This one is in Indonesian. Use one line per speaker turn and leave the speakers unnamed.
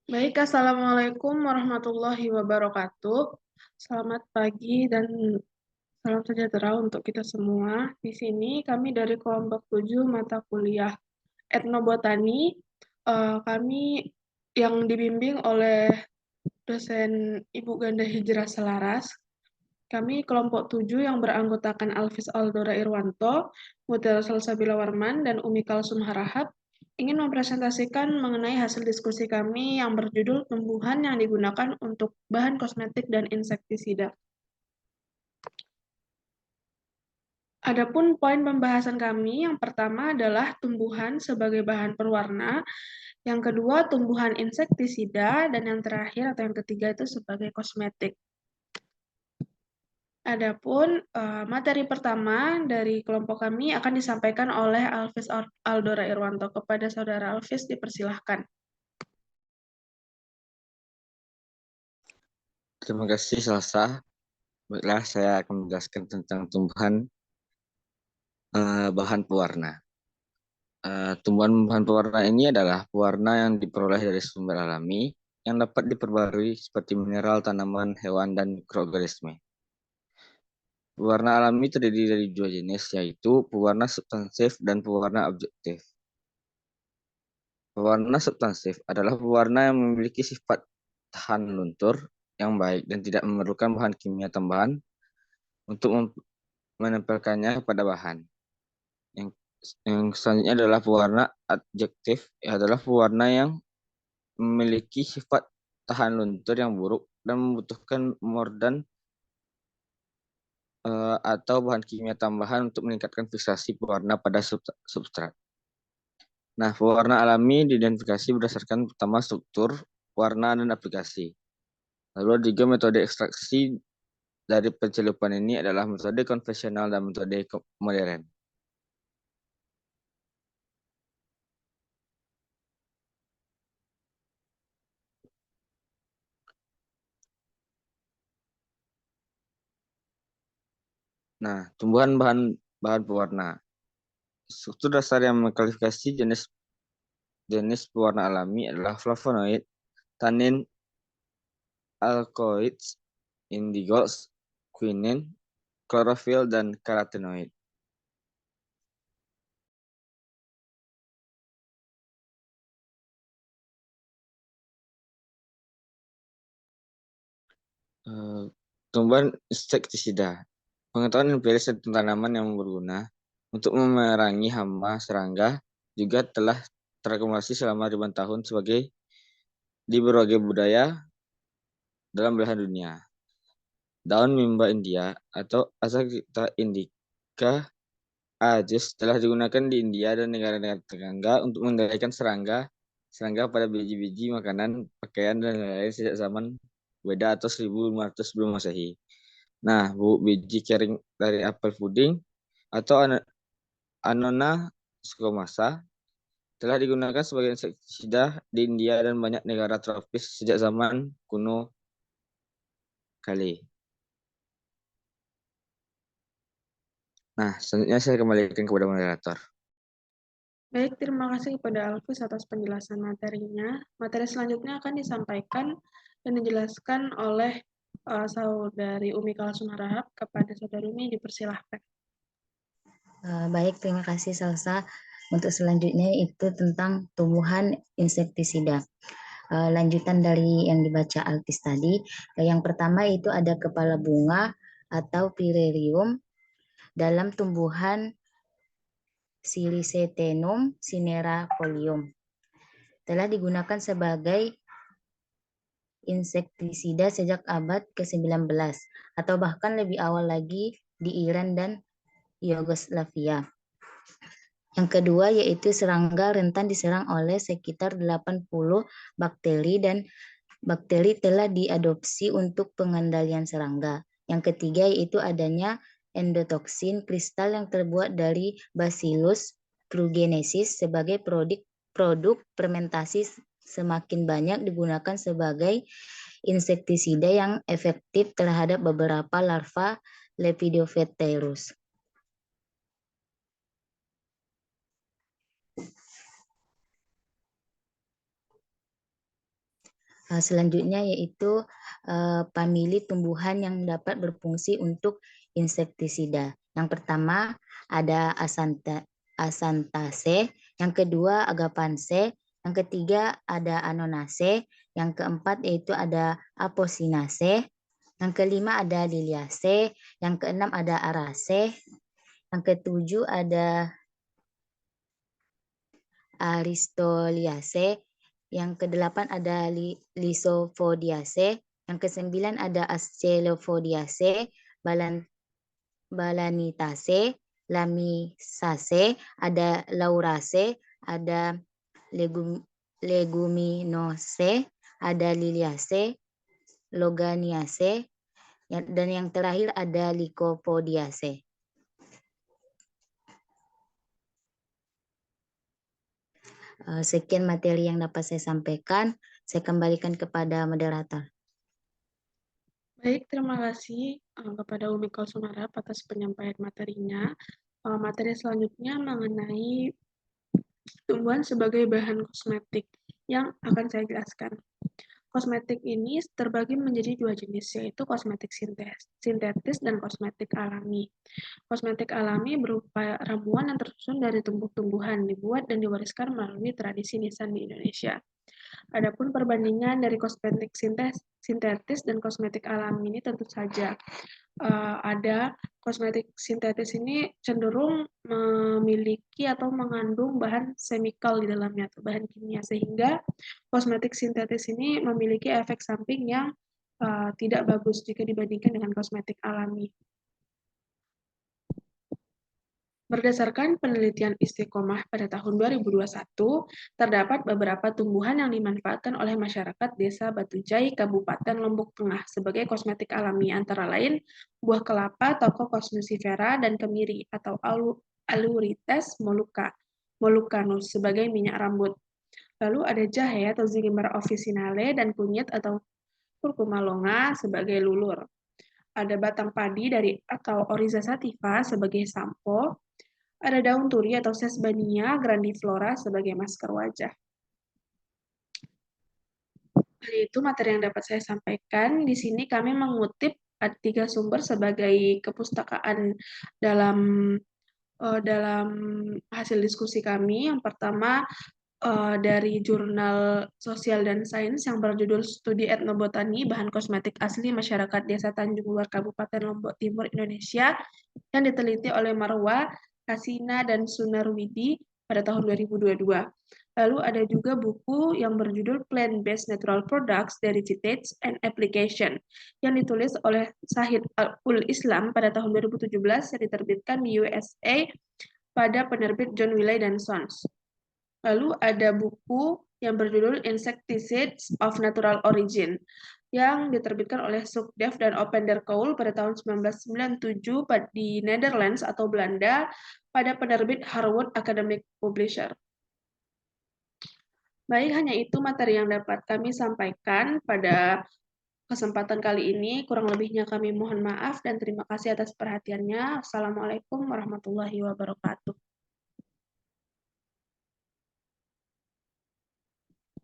Baik, Assalamualaikum warahmatullahi wabarakatuh. Selamat pagi dan salam sejahtera untuk kita semua. Di sini kami dari kelompok 7 mata kuliah Etnobotani. Kami yang dibimbing oleh dosen Ibu Ganda Hijrah Selaras. Kami kelompok 7 yang beranggotakan Alvis Aldora Irwanto, Mutia Salsabila Warman, dan Umi Kalsum Harahap ingin mempresentasikan mengenai hasil diskusi kami yang berjudul tumbuhan yang digunakan untuk bahan kosmetik dan insektisida. Adapun poin pembahasan kami, yang pertama adalah tumbuhan sebagai bahan perwarna, yang kedua tumbuhan insektisida, dan yang terakhir atau yang ketiga itu sebagai kosmetik. Adapun materi pertama dari kelompok kami akan disampaikan oleh Alvis Aldora Irwanto. Kepada Saudara Alvis, dipersilahkan.
Terima kasih Salsa. Baiklah, saya akan menjelaskan tentang tumbuhan bahan pewarna. Tumbuhan bahan pewarna ini adalah pewarna yang diperoleh dari sumber alami yang dapat diperbarui seperti mineral, tanaman, hewan, dan mikroorganisme. Pewarna alami terdiri dari dua jenis, yaitu pewarna substansif dan pewarna objektif. Pewarna substansif adalah pewarna yang memiliki sifat tahan luntur yang baik dan tidak memerlukan bahan kimia tambahan untuk menempelkannya pada bahan. Yang, yang selanjutnya adalah pewarna adjektif, adalah pewarna yang memiliki sifat tahan luntur yang buruk dan membutuhkan mordan atau bahan kimia tambahan untuk meningkatkan fiksasi pewarna pada substrat. Nah, pewarna alami diidentifikasi berdasarkan pertama struktur, warna, dan aplikasi. Lalu ada juga metode ekstraksi dari pencelupan ini adalah metode konvensional dan metode modern. Nah, tumbuhan bahan pewarna. Struktur dasar yang mengklasifikasi jenis pewarna alami adalah flavonoid, tanin, alkaloids, indigols, quinin, klorofil, dan karotenoid. Tumbuhan insektisida. Pengetahuan empiris tentang tanaman yang berguna untuk memerangi hama serangga juga telah terakumulasi selama ribuan tahun sebagai di berbagai budaya dalam belahan dunia. Daun mimba India atau Asafoetida indica ajus telah digunakan di India dan negara-negara tetangga untuk mengendalikan serangga pada biji-biji makanan, pakaian, dan lain-lain sejak zaman Weda atau 1500 sebelum Masehi. Nah, biji kering dari apel puding atau Annona squamata telah digunakan sebagai insektisida di India dan banyak negara tropis sejak zaman kuno kali. Nah, selanjutnya saya kembalikan kepada moderator.
Baik, terima kasih kepada Alvis atas penjelasan materinya. Materi selanjutnya akan disampaikan dan dijelaskan oleh Saudari Umi Kalsum Harahap. Kepada Saudari Umi, dipersilahkan.
Baik, terima kasih Salsa. Untuk selanjutnya itu tentang tumbuhan insektisida. Lanjutan dari yang dibaca Altis tadi. Yang pertama itu ada kepala bunga atau Pyrrherium dalam tumbuhan Silicetenum cinerafolium. Telah digunakan sebagai insektisida sejak abad ke-19 atau bahkan lebih awal lagi di Iran dan Yugoslavia. Yang kedua yaitu serangga rentan diserang oleh sekitar 80 bakteri dan bakteri telah diadopsi untuk pengendalian serangga. Yang ketiga yaitu adanya endotoksin kristal yang terbuat dari Bacillus thuringiensis sebagai produk fermentasi semakin banyak digunakan sebagai insektisida yang efektif terhadap beberapa larva Lepidopterus. Selanjutnya yaitu famili tumbuhan yang dapat berfungsi untuk insektisida. Yang pertama ada Acanthaceae, yang kedua Agapanceae, yang ketiga ada Annonacea, yang keempat yaitu ada Apocynaceae, yang kelima ada Liliaceae, yang keenam ada Araceae, yang ketujuh ada Aristoliaceae, yang kedelapan ada Lysopodiaceae, yang kesembilan ada Asclepiadaceae, Balanitaceae, Lamisaceae, ada Lauraceae, ada Leguminosae, ada Liliaceae, Loganiaceae, dan yang terakhir ada Lycopodiaceae. Sekian materi yang dapat saya sampaikan. Saya kembalikan kepada moderator.
Baik, terima kasih kepada Umi Kulsumarab atas penyampaian materinya. Materi selanjutnya mengenai tumbuhan sebagai bahan kosmetik yang akan saya jelaskan. Kosmetik ini terbagi menjadi dua jenis, yaitu kosmetik sintetis dan kosmetik alami. Kosmetik alami berupa ramuan yang tersusun dari tumbuh-tumbuhan, dibuat dan diwariskan melalui tradisi nisan di Indonesia. Adapun perbandingan dari kosmetik sintetis dan kosmetik alami ini tentu saja ada kosmetik sintetis ini cenderung memiliki atau mengandung bahan semikal di dalamnya atau bahan kimia, sehingga kosmetik sintetis ini memiliki efek samping yang tidak bagus jika dibandingkan dengan kosmetik alami. Berdasarkan penelitian Istiqomah pada tahun 2021, terdapat beberapa tumbuhan yang dimanfaatkan oleh masyarakat Desa Batujai, Kabupaten Lombok Tengah sebagai kosmetik alami, antara lain buah kelapa, Toko Nucifera, dan kemiri atau Alurites mollucanus sebagai minyak rambut. Lalu ada jahe atau Zygimer officinale dan kunyit atau Curcuma longa sebagai lulur. Ada batang padi atau Oryza sativa sebagai sampo. Ada daun turi atau Sesbania grandiflora sebagai masker wajah. Itu materi yang dapat saya sampaikan. Di sini kami mengutip 3 sumber sebagai kepustakaan dalam hasil diskusi kami. Yang pertama dari jurnal Sosial dan Sains yang berjudul Studi Etnobotani Bahan Kosmetik Asli Masyarakat Desa Tanjung Luar Kabupaten Lombok Timur Indonesia yang diteliti oleh Marwa Hasina dan Sunarwidi pada tahun 2022. Lalu ada juga buku yang berjudul Plant-Based Natural Products, Derivatives and Application yang ditulis oleh Sahid Ul Islam pada tahun 2017 yang diterbitkan di USA pada penerbit John Wiley dan Sons. Lalu ada buku yang berjudul Insecticides of Natural Origin yang diterbitkan oleh Sukdev dan Oppenderkoul pada tahun 1997 di Netherlands atau Belanda pada penerbit Harwood Academic Publisher. Baik, hanya itu materi yang dapat kami sampaikan pada kesempatan kali ini. Kurang lebihnya kami mohon maaf dan terima kasih atas perhatiannya. Assalamualaikum warahmatullahi wabarakatuh.